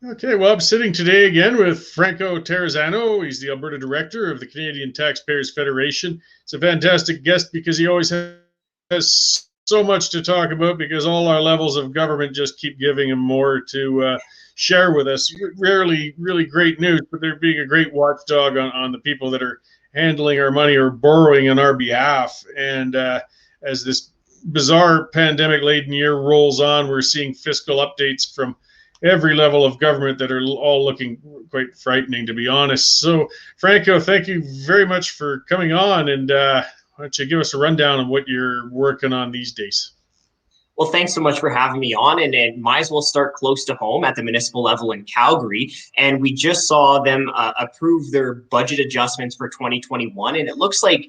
Okay, well, I'm sitting today again with Franco Terrazzano. He's the Alberta Director of the Canadian Taxpayers Federation. It's a fantastic guest because he always has so much to talk about because all our levels of government just keep giving him more to share with us. Rarely really great news, but they're being a great watchdog on the people that are handling our money or borrowing on our behalf. And as this bizarre pandemic laden year rolls on, we're seeing fiscal updates from every level of government that are all looking quite frightening, to be honest. So, Franco, thank you very much for coming on, and why don't you give us a rundown on what you're working on these days? Well, thanks so much for having me on, and might as well start close to home at the municipal level in Calgary. And we just saw them approve their budget adjustments for 2021, and it looks like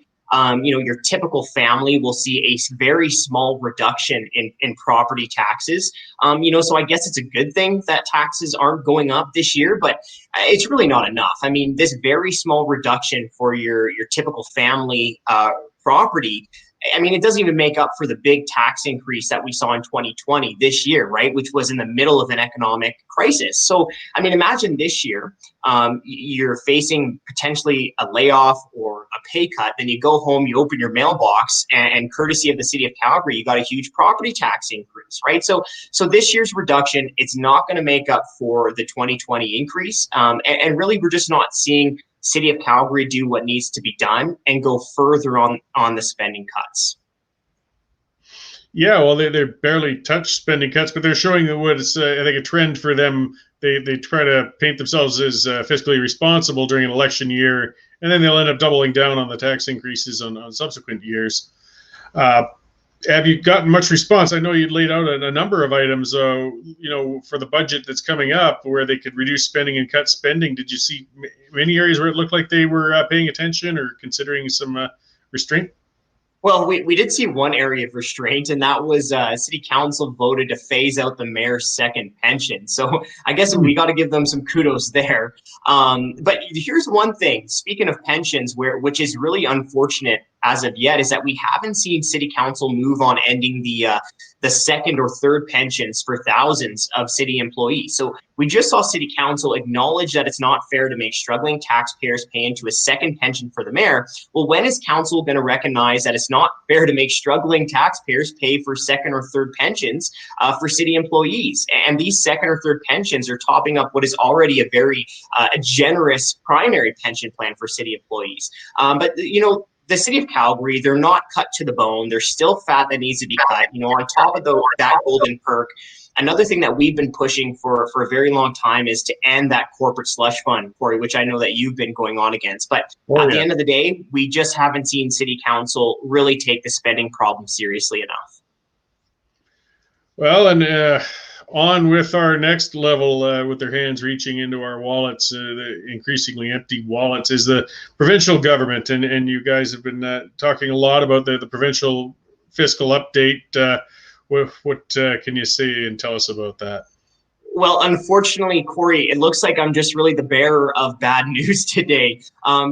your typical family will see a very small reduction in property taxes. So I guess it's a good thing that taxes aren't going up this year, but it's really not enough. I mean, this very small reduction for your typical family property, I mean, it doesn't even make up for the big tax increase that we saw in 2020 this year, right? Which was in the middle of an economic crisis. So, I mean, imagine this year, you're facing potentially a layoff or a pay cut. Then you go home, you open your mailbox, and courtesy of the city of Calgary, you got a huge property tax increase, right? So this year's reduction, it's not going to make up for the 2020 increase. And really, we're just not seeing City of Calgary do what needs to be done and go further on the spending cuts. Yeah, well, they barely touch spending cuts, but they're showing that what is, I think, a trend for them. They try to paint themselves as fiscally responsible during an election year, and then they'll end up doubling down on the tax increases on subsequent years. Uh, have you gotten much response? I know you laid out a number of items, for the budget that's coming up where they could reduce spending and cut spending. Did you see many areas where it looked like they were paying attention or considering some restraint? Well, we did see one area of restraint, and that was City Council voted to phase out the mayor's second pension. So I guess we got to give them some kudos there. But here's one thing: speaking of pensions, which is really unfortunate as of yet, is that we haven't seen City Council move on ending the second or third pensions for thousands of city employees. So we just saw City Council acknowledge that it's not fair to make struggling taxpayers pay into a second pension for the mayor. Well, when is council going to recognize that it's not fair to make struggling taxpayers pay for second or third pensions for city employees? And these second or third pensions are topping up what is already a very generous primary pension plan for city employees. The city of Calgary, they're not cut to the bone. There's still fat that needs to be cut. On top of that golden perk, another thing that we've been pushing for a very long time is to end that corporate slush fund, Cory, which I know that you've been going on against. But at the end of the day, we just haven't seen city council really take the spending problem seriously enough. Well, and on with our next level, with their hands reaching into our wallets, the increasingly empty wallets, is the provincial government. And you guys have been talking a lot about the provincial fiscal update. What can you say and tell us about that? Well, unfortunately, Cory, it looks like I'm just really the bearer of bad news today,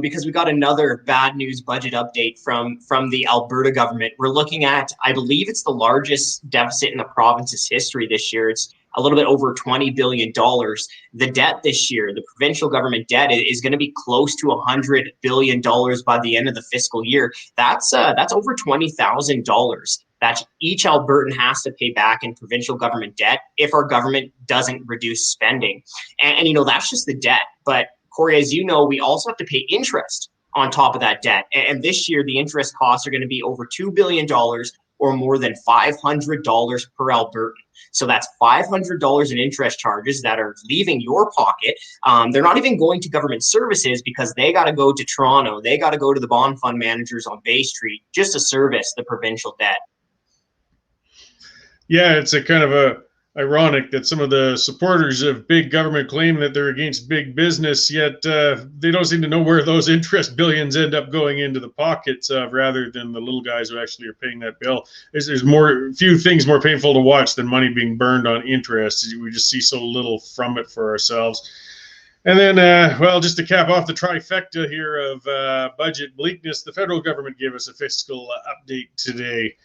because we got another bad news budget update from the Alberta government. We're looking at, I believe it's the largest deficit in the province's history this year. It's a little bit over $20 billion. The debt this year, the provincial government debt, is going to be close to $100 billion by the end of the fiscal year. That's over $20,000 that each Albertan has to pay back in provincial government debt if our government doesn't reduce spending. And that's just the debt. But Cory, as you know, we also have to pay interest on top of that debt. And this year, the interest costs are going to be over $2 billion or more than $500 per Albertan. So that's $500 in interest charges that are leaving your pocket. They're not even going to government services because they got to go to Toronto. They got to go to the bond fund managers on Bay Street just to service the provincial debt. Yeah, it's a kind of a ironic that some of the supporters of big government claim that they're against big business, yet they don't seem to know where those interest billions end up going into the pockets of, rather than the little guys who actually are paying that bill. There's few things more painful to watch than money being burned on interest. We just see so little from it for ourselves. And then, just to cap off the trifecta here of budget bleakness, the federal government gave us a fiscal update today,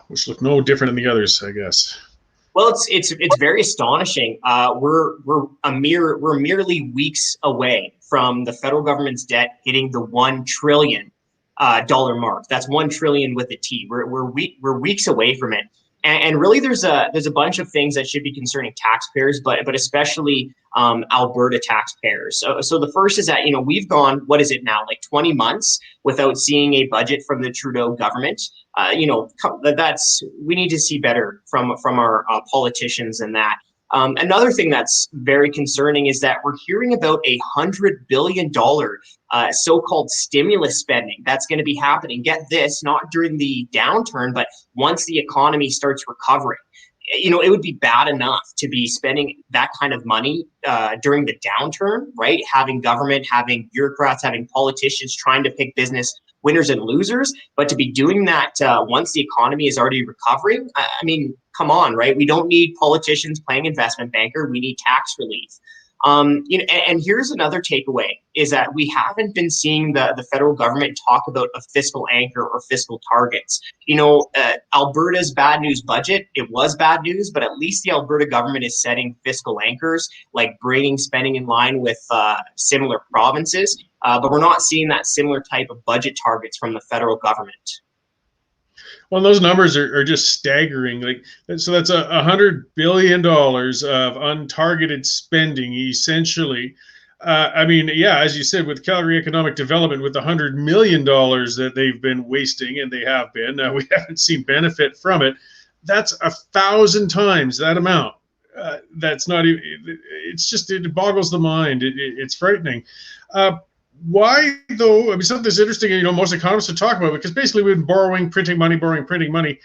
which looked no different than the others, I guess. Well, it's very astonishing. We're merely weeks away from the federal government's debt hitting the $1 trillion mark. That's 1 trillion with a T. We're weeks away from it, and really there's a bunch of things that should be concerning taxpayers, but especially Alberta taxpayers. So the first is that we've gone, what is it now, like 20 months without seeing a budget from the Trudeau government. We need to see better from our politicians in that. Another thing that's very concerning is that we're hearing about $100 billion so-called stimulus spending that's going to be happening. Get this, not during the downturn, but once the economy starts recovering. It would be bad enough to be spending that kind of money during the downturn, right? Having government, having bureaucrats, having politicians trying to pick business winners and losers, but to be doing that once the economy is already recovering, I mean, come on, right? We don't need politicians playing investment banker. We need tax relief. And here's another takeaway is that we haven't been seeing the federal government talk about a fiscal anchor or fiscal targets. Alberta's bad news budget, it was bad news, but at least the Alberta government is setting fiscal anchors, like bringing spending in line with similar provinces. But we're not seeing that similar type of budget targets from the federal government. Well, those numbers are just staggering. So that's $100 billion of untargeted spending, essentially. I mean, yeah, as you said, with Calgary Economic Development, with $100 million that they've been wasting, and they have been, we haven't seen benefit from it. That's 1,000 times that amount. That's not even. It's just, it boggles the mind. It's frightening. Why, though? I mean, something that's interesting, most economists would talk about, because basically we've been borrowing, printing money.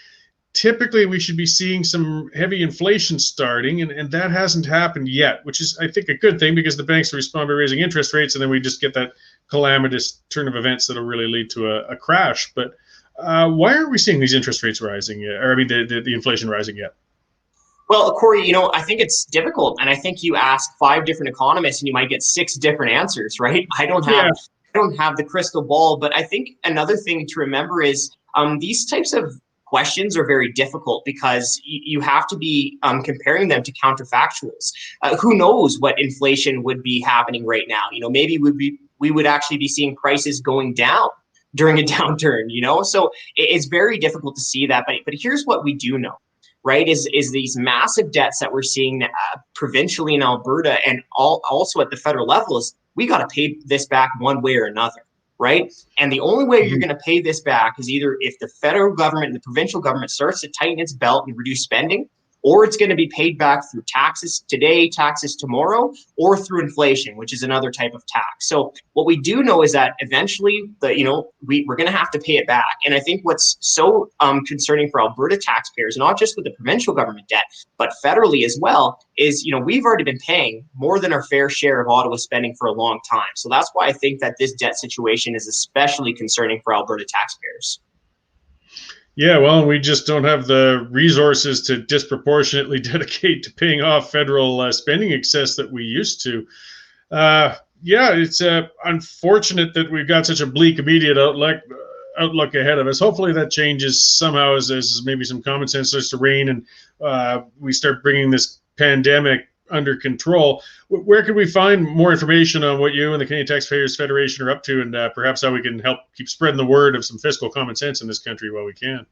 Typically, we should be seeing some heavy inflation starting, and that hasn't happened yet, which is, I think, a good thing, because the banks respond by raising interest rates, and then we just get that calamitous turn of events that'll really lead to a crash. But why aren't we seeing these interest rates rising yet? Or, I mean, the inflation rising yet? Well, Cory, I think it's difficult, and I think you ask 5 different economists, and you might get 6 different answers, right? I don't have the crystal ball, but I think another thing to remember is these types of questions are very difficult, because you have to be comparing them to counterfactuals. Who knows what inflation would be happening right now? Maybe we would actually be seeing prices going down during a downturn. So it's very difficult to see that. But here's what we do know. Right, is these massive debts that we're seeing provincially in Alberta, and also at the federal level, is we got to pay this back one way or another, right? And the only way you're going to pay this back is either if the federal government and the provincial government starts to tighten its belt and reduce spending, or it's going to be paid back through taxes today, taxes tomorrow, or through inflation, which is another type of tax. So what we do know is that eventually, we're going to have to pay it back. And I think what's so concerning for Alberta taxpayers, not just with the provincial government debt, but federally as well, is we've already been paying more than our fair share of Ottawa spending for a long time. So that's why I think that this debt situation is especially concerning for Alberta taxpayers. Yeah, well, we just don't have the resources to disproportionately dedicate to paying off federal spending excess that we used to. Yeah, it's unfortunate that we've got such a bleak immediate outlook ahead of us. Hopefully that changes somehow as maybe some common sense starts to reign, and we start bringing this pandemic under control. Where could we find more information on what you and the Canadian Taxpayers Federation are up to, and perhaps how we can help keep spreading the word of some fiscal common sense in this country while we can?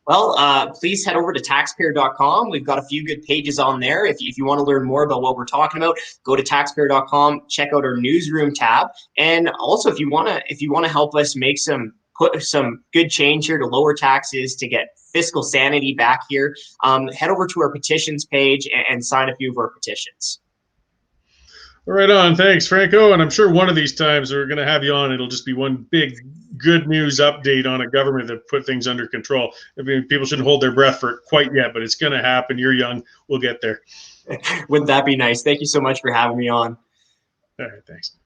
Well, please head over to taxpayer.com. We've got a few good pages on there. If you want to learn more about what we're talking about, go to taxpayer.com, check out our newsroom tab. And also, if you want to help us put some good change here to lower taxes, to get fiscal sanity back here, head over to our petitions page and sign a few of our petitions. Right on. Thanks, Franco. And I'm sure one of these times we're going to have you on, it'll just be one big good news update on a government that put things under control. I mean, people shouldn't hold their breath for it quite yet, but it's going to happen. You're young. We'll get there. Wouldn't that be nice? Thank you so much for having me on. All right. Thanks.